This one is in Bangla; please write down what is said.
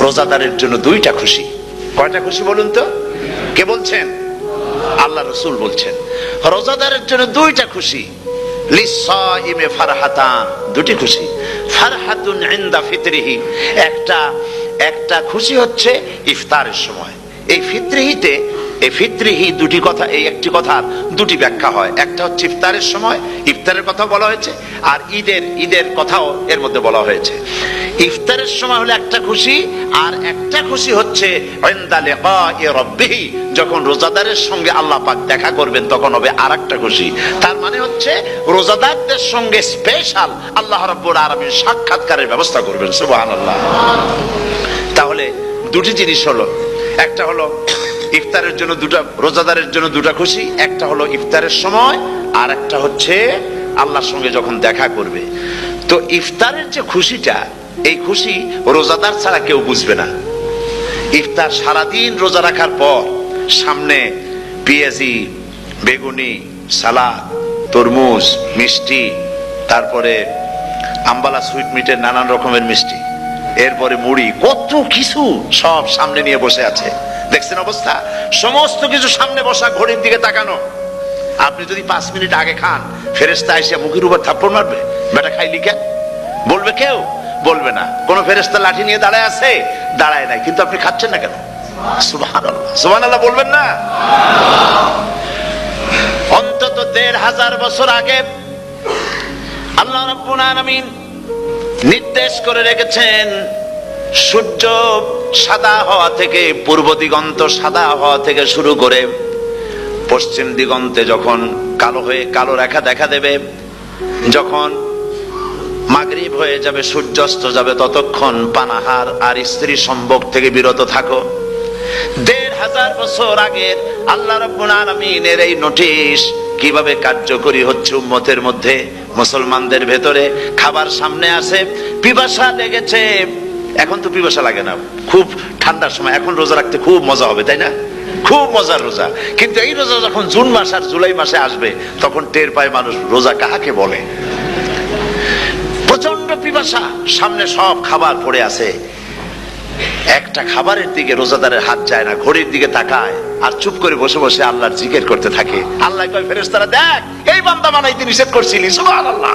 রোজাদারের জন্য দুইটা খুশি। কয়টা খুশি বলুন তো? কে বলছেন? আল্লাহ রাসূল বলছেন রোজাদারের জন্য দুইটা খুশি। লিসাইমে ফারহাতান, দুটি খুশি। ফারহাতুন ইনদা ফিতরিহি, একটা খুশি হচ্ছে ইফতারের সময়। এই ফিতরিহিতে, এই ফিতরিহি দুটি কথা, এই একটি কথার দুটি ব্যাখ্যা হয়। একটা হচ্ছে ইফতারের সময়, ইফতারের কথা বলা হয়েছে, আর ঈদের কথাও এর মধ্যে বলা হয়েছে। ইফতারের সময় হলে একটা খুশি, আর একটা খুশি হচ্ছে ইনদা লিকাই রাব্বিহি, যখন রোজাদারের সঙ্গে আল্লাহ পাক দেখা করবেন তখন হবে আরেকটা খুশি। তার মানে হচ্ছে রোজাদারদের সঙ্গে স্পেশাল আল্লাহ রাব্বুল আলামিন সাক্ষাৎকারের ব্যবস্থা করবেন। সুবহানাল্লাহ। তাহলে দুটি জিনিস হলো, একটা হলো ইফতারের জন্য দুটা, রোজাদারের জন্য দুটা খুশি, একটা হলো ইফতারের সময়, আর একটা হচ্ছে আল্লাহর সঙ্গে যখন দেখা করবে। তো ইফতারের যে খুশিটা, এই খুশি রোজাদার ছাড়া কেউ বুঝবে না। ইফতার সারাদিন রোজা রাখার পর সামনে পেঁয়াজি, বেগুনি, সালাদ, তরমুজ, মিষ্টি, তারপরে আম্বালা সুইট মিটের নানান রকমের মিষ্টি, এরপরে মুড়ি, কত কিছু সব সামনে নিয়ে বসে আছে। দেখছেন অবস্থা? সমস্ত কিছু সামনে বসা, ঘড়ির দিকে তাকানো। আপনি যদি 5 মিনিট আগে খান, ফেরেশতা এসে মুখের উপর থাপ্পড় মারবে, বেটা খাইলি কেন? বলবে কেউ? বলবে না। কোন ফেরেশতা লাঠি নিয়ে দাঁড়ায় আছে? দাঁড়ায় নাই, কিন্তু আপনি খাচ্ছেন না কেন? সুবহানাল্লাহ, সুবহানাল্লাহ বলবেন না? অন্তত 1500 বছর আগে আল্লাহ রাব্বুল আলামিন নির্দেশ করে রেখেছেন, সূর্য সাদা হওয়া থেকে, পূর্ব দিগন্ত সাদা হওয়া থেকে শুরু করে পশ্চিম দিগন্তে যখন কালো রেখা দেখা দেবে, যখন মাগরিব হয়ে যাবে, সূর্যাস্ত যাবে, ততক্ষণ পানাহার আর স্ত্রী সম্ভোগ থেকে বিরত থাকো। 1500 বছর আগের আল্লাহ রাব্বুল আলামিনের এই নোটিশ কিভাবে কার্যকরী হচ্ছে উম্মতের মধ্যে, মুসলমানদের ভেতরে। খাবার সামনে আসে, পিপাসা লেগেছে। এখন তো পিপাসা লাগে না, খুব ঠান্ডার সময়, এখন রোজা রাখতে খুব মজা হবে, তাই না? খুব মজার রোজা। কিন্তু এই রোজা যখন জুন মাস আর জুলাই মাসে আসবে, তখন টের পায় মানুষ রোজা কাহাকে বলে। প্রচন্ড পিপাসা, সামনে সব খাবার পড়ে আছে, একটা খাবারের দিকে রোজাদারের হাত যায় না, ঘড়ির দিকে তাকায় আর চুপ করে বসে বসে আল্লাহর জিকির করতে থাকে। আল্লাহ কয়, ফেরেশতারা দেখ, এই বান্দা বানাইতে নিষেধ করছিলি। সুবহানাল্লাহ।